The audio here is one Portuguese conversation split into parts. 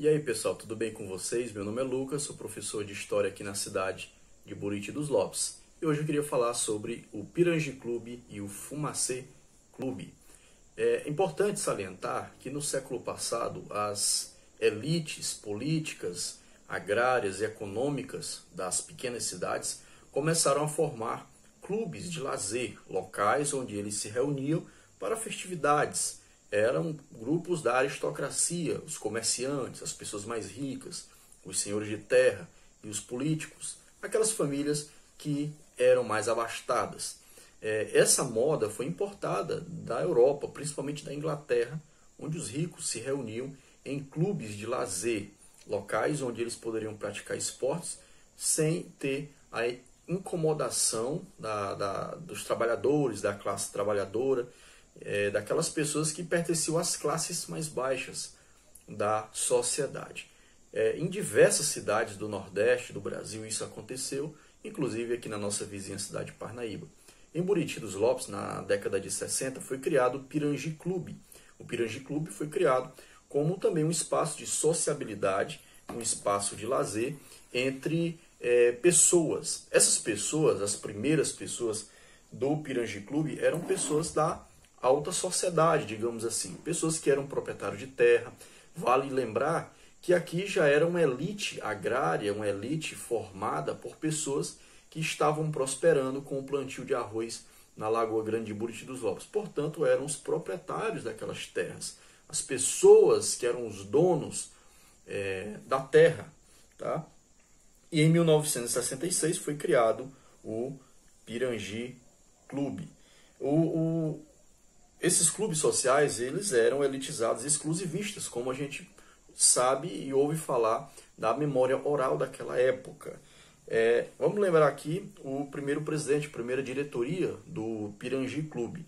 E aí pessoal, tudo bem com vocês? Meu nome é Lucas, sou professor de História aqui na cidade de Buriti dos Lopes. E hoje eu queria falar sobre o Pirangi Clube e o Fumacê Clube. É importante salientar que no século passado as elites políticas, agrárias e econômicas das pequenas cidades começaram a formar clubes de lazer, locais onde eles se reuniam para festividades. Eram grupos da aristocracia, os comerciantes, as pessoas mais ricas, os senhores de terra e os políticos, aquelas famílias que eram mais abastadas. Essa moda foi importada da Europa, principalmente da Inglaterra, onde os ricos se reuniam em clubes de lazer, locais onde eles poderiam praticar esportes sem ter a incomodação dos trabalhadores, da classe trabalhadora, daquelas pessoas que pertenciam às classes mais baixas da sociedade. Em diversas cidades do Nordeste do Brasil isso aconteceu, inclusive aqui na nossa vizinha cidade de Parnaíba. Em Buriti dos Lopes, na década de 60, foi criado o Pirangi Clube. O Pirangi Clube foi criado como também um espaço de sociabilidade, um espaço de lazer entre pessoas. Essas pessoas, as primeiras pessoas do Pirangi Clube, eram pessoas da alta sociedade, digamos assim. Pessoas que eram proprietários de terra. Vale lembrar que aqui já era uma elite agrária, uma elite formada por pessoas que estavam prosperando com o plantio de arroz na Lagoa Grande de Buriti dos Lopes. Portanto, eram os proprietários daquelas terras. As pessoas que eram os donos da terra. Tá? E em 1966 foi criado o Pirangi Clube. Esses clubes sociais, eles eram elitizados, exclusivistas, como a gente sabe e ouve falar da memória oral daquela época. Vamos lembrar aqui o primeiro presidente, a primeira diretoria do Pirangi Clube.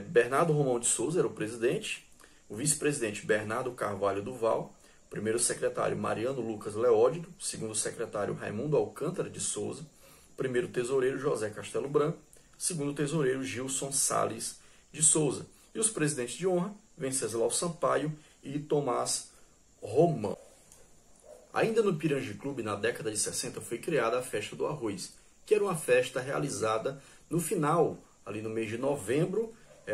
Bernardo Romão de Souza era o presidente, o vice-presidente Bernardo Carvalho Duval, primeiro secretário Mariano Lucas Leódido, segundo secretário Raimundo Alcântara de Souza, primeiro tesoureiro José Castelo Branco, segundo tesoureiro Gilson Sales de Souza. E os presidentes de honra, Venceslau Sampaio e Tomás Romão. Ainda no Pirangi Clube, na década de 60, foi criada a Festa do Arroz, que era uma festa realizada no final, ali no mês de novembro,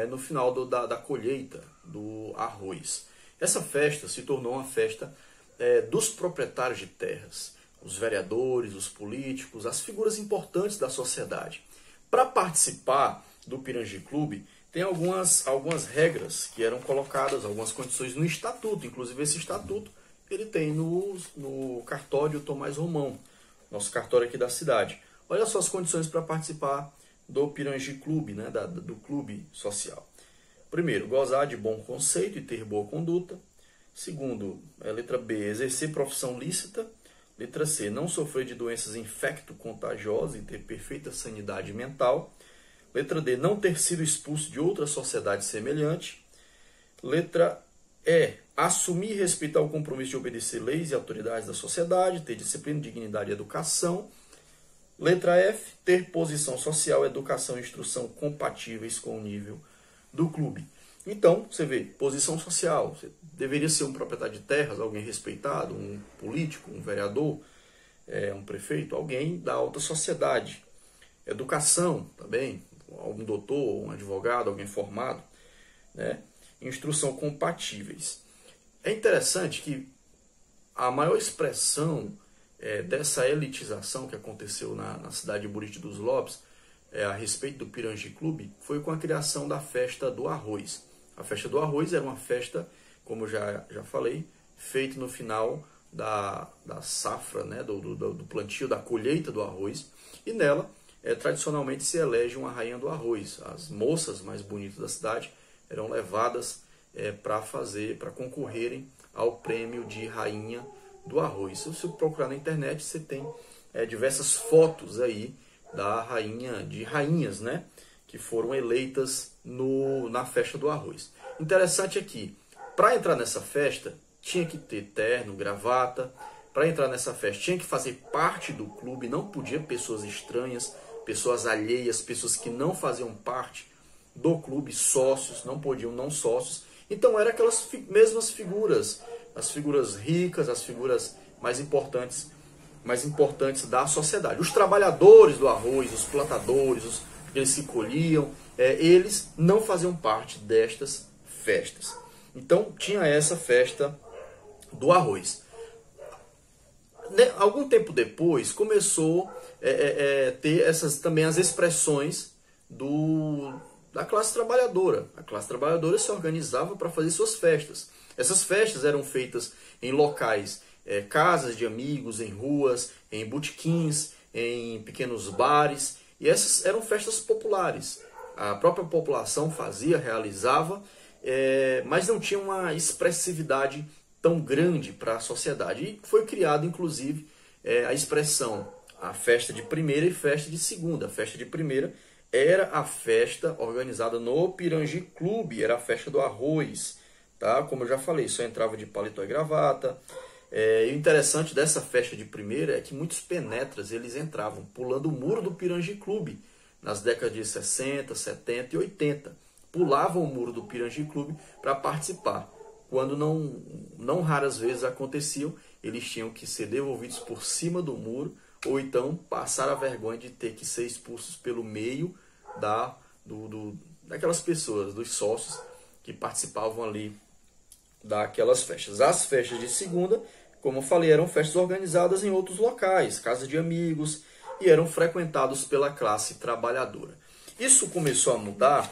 no final da colheita do arroz. Essa festa se tornou uma festa dos proprietários de terras, os vereadores, os políticos, as figuras importantes da sociedade. Para participar do Pirangi Clube, tem algumas regras que eram colocadas, algumas condições no estatuto. Inclusive esse estatuto ele tem no cartório Tomás Romão, nosso cartório aqui da cidade. Olha só as condições para participar do Pirangi Clube, né, do clube social. Primeiro, gozar de bom conceito e ter boa conduta. Segundo, letra B, exercer profissão lícita. Letra C, não sofrer de doenças infecto-contagiosas e ter perfeita sanidade mental. Letra D, não ter sido expulso de outra sociedade semelhante. Letra E, assumir e respeitar o compromisso de obedecer leis e autoridades da sociedade, ter disciplina, dignidade e educação. Letra F, ter posição social, educação e instrução compatíveis com o nível do clube. Então, você vê, posição social, você deveria ser um proprietário de terras, alguém respeitado, um político, um vereador, um prefeito, alguém da alta sociedade. Educação também, algum doutor, um advogado, alguém formado, né? Instrução compatíveis. É interessante que a maior expressão dessa elitização que aconteceu na cidade de Buriti dos Lopes, a respeito do Pirangi Clube, foi com a criação da Festa do Arroz. A Festa do Arroz era uma festa, como eu já falei, feita no final da safra, né? do plantio, da colheita do arroz, e nela tradicionalmente se elege uma rainha do arroz. As moças mais bonitas da cidade eram levadas para concorrerem ao prêmio de rainha do arroz. Se você procurar na internet, você tem diversas fotos aí de rainhas, né, que foram eleitas na festa do arroz. Interessante é que, para entrar nessa festa, tinha que ter terno, gravata. Para entrar nessa festa, tinha que fazer parte do clube, não podia pessoas estranhas, pessoas alheias, pessoas que não faziam parte do clube, sócios, não podiam não sócios. Então eram aquelas mesmas figuras as figuras ricas, as figuras mais importantes da sociedade. Os trabalhadores do arroz, os plantadores, eles que colhiam, eles não faziam parte destas festas. Então tinha essa festa do arroz. Algum tempo depois começou ter também as expressões da classe trabalhadora. A classe trabalhadora se organizava para fazer suas festas. Essas festas eram feitas em locais, casas de amigos, em ruas, em botequins, em pequenos bares. E essas eram festas populares. A própria população fazia, realizava, mas não tinha uma expressividade tão grande para a sociedade. E foi criado, inclusive, a expressão a festa de primeira e festa de segunda. A festa de primeira era a festa organizada no Pirangi Clube, era a festa do arroz. Tá? Como eu já falei, só entrava de paletó e gravata. E o interessante dessa festa de primeira é que muitos penetras eles entravam pulando o muro do Pirangi Clube nas décadas de 60, 70 e 80. Pulavam o muro do Pirangi Clube para participar. Quando não raras vezes aconteciam, eles tinham que ser devolvidos por cima do muro ou então passar a vergonha de ter que ser expulsos pelo meio daquelas pessoas, dos sócios que participavam ali daquelas festas. As festas de segunda, como eu falei, eram festas organizadas em outros locais, casas de amigos, e eram frequentados pela classe trabalhadora. Isso começou a mudar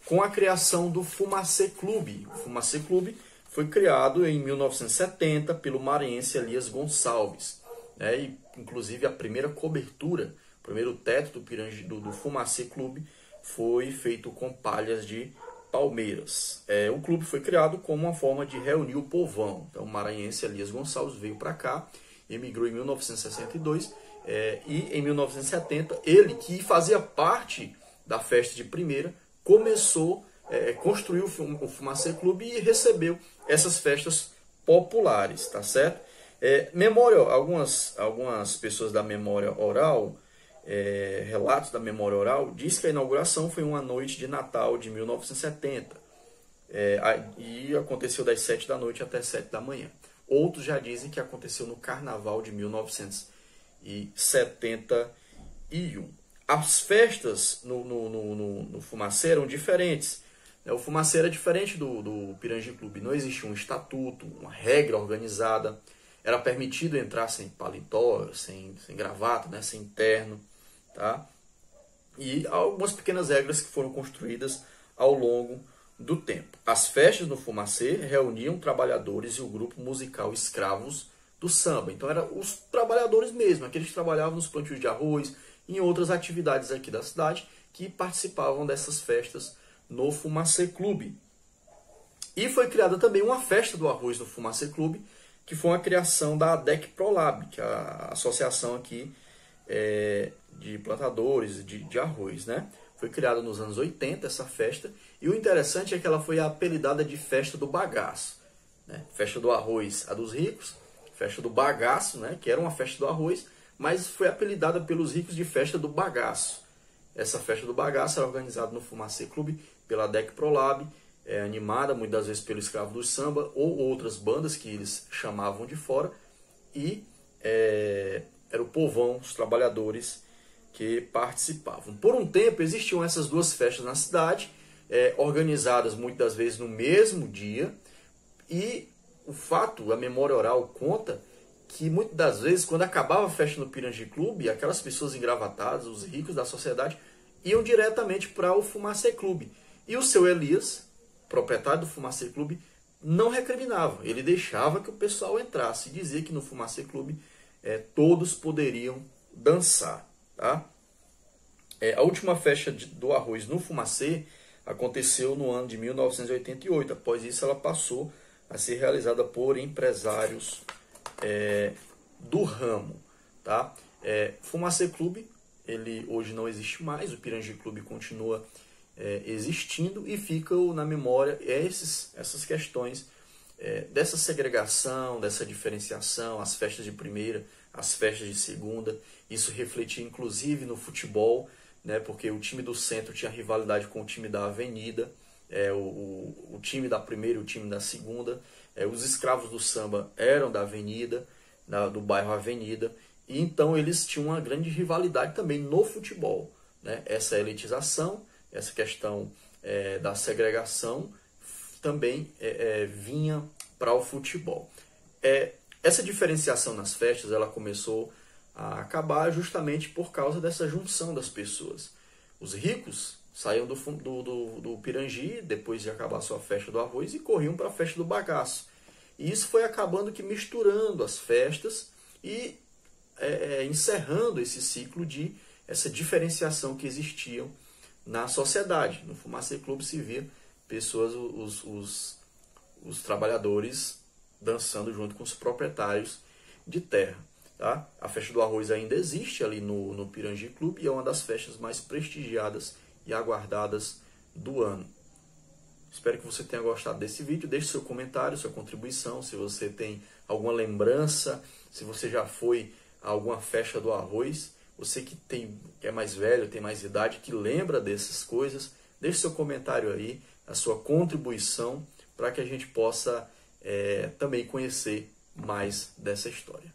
com a criação do Fumacê Clube. O Fumacê Clube foi criado em 1970 pelo maranhense Elias Gonçalves. E, inclusive, a primeira cobertura, o primeiro teto do Fumacê Clube foi feito com palhas de palmeiras. O clube foi criado como uma forma de reunir o povão. Então, o maranhense Elias Gonçalves veio para cá, emigrou em 1962 e em 1970 ele, que fazia parte da festa de primeira, construiu o Fumacê Clube e recebeu essas festas populares, tá certo? Algumas pessoas da memória oral, relatos da memória oral, diz que a inauguração foi uma noite de Natal de 1970 e aconteceu das 7 da noite até 7 da manhã. Outros já dizem que aconteceu no Carnaval de 1971. As festas no Fumacê eram diferentes. O Fumacê era diferente do Pirangi Clube. Não existia um estatuto, uma regra organizada. Era permitido entrar sem paletó, sem gravata, né, sem terno. Tá? E algumas pequenas regras que foram construídas ao longo do tempo. As festas no Fumacê reuniam trabalhadores e o grupo musical Escravos do Samba. Então eram os trabalhadores mesmo, aqueles que trabalhavam nos plantios de arroz, em outras atividades aqui da cidade, que participavam dessas festas no Fumacê Clube. E foi criada também uma festa do arroz no Fumacê Clube, que foi uma criação da ADEC Prolab, que é a associação aqui de plantadores de arroz, né? Foi criada nos anos 80 essa festa, e o interessante é que ela foi apelidada de Festa do Bagaço, né? Festa do arroz, a dos ricos, Festa do Bagaço, né? Que era uma festa do arroz, mas foi apelidada pelos ricos de Festa do Bagaço. Essa Festa do Bagaço era organizada no Fumacê Clube pela ADEC Prolab, animada muitas vezes pelo Escravo do Samba ou outras bandas que eles chamavam de fora, e era o povão, os trabalhadores que participavam. Por um tempo existiam essas duas festas na cidade, organizadas muitas vezes no mesmo dia, e a memória oral conta que muitas das vezes, quando acabava a festa no Pirangi Clube, aquelas pessoas engravatadas, os ricos da sociedade, iam diretamente para o Fumacê Clube. E o seu Elias, proprietário do Fumacê Clube, não recriminava. Ele deixava que o pessoal entrasse e dizia que no Fumacê Clube todos poderiam dançar. Tá? A última festa do arroz no Fumacê aconteceu no ano de 1988. Após isso, ela passou a ser realizada por empresários do ramo. Tá? Fumacê Clube, ele hoje não existe mais, o Pirangi Clube continua existindo, e ficam na memória essas questões dessa segregação, dessa diferenciação, as festas de primeira, as festas de segunda. Isso refletia inclusive no futebol, né, porque o time do centro tinha rivalidade com o time da avenida, o time da primeira e o time da segunda. Os escravos do samba eram da Avenida, do bairro Avenida, e então eles tinham uma grande rivalidade também no futebol, né? Essa elitização, essa questão da segregação também vinha para o futebol. Essa diferenciação nas festas ela começou a acabar justamente por causa dessa junção das pessoas. Os ricos saíam do Pirangi, depois de acabar a sua festa do arroz, e corriam para a festa do bagaço. E isso foi acabando que misturando as festas e encerrando esse ciclo de essa diferenciação que existiam na sociedade. No Fumacê Clube se via pessoas, os trabalhadores dançando junto com os proprietários de terra. Tá? A festa do arroz ainda existe ali no Pirangi Clube e é uma das festas mais prestigiadas e aguardadas do ano. Espero que você tenha gostado desse vídeo. Deixe seu comentário, sua contribuição, se você tem alguma lembrança, se você já foi a alguma festa do arroz, você que é mais velho, tem mais idade, que lembra dessas coisas, deixe seu comentário aí, a sua contribuição, para que a gente possa também conhecer mais dessa história.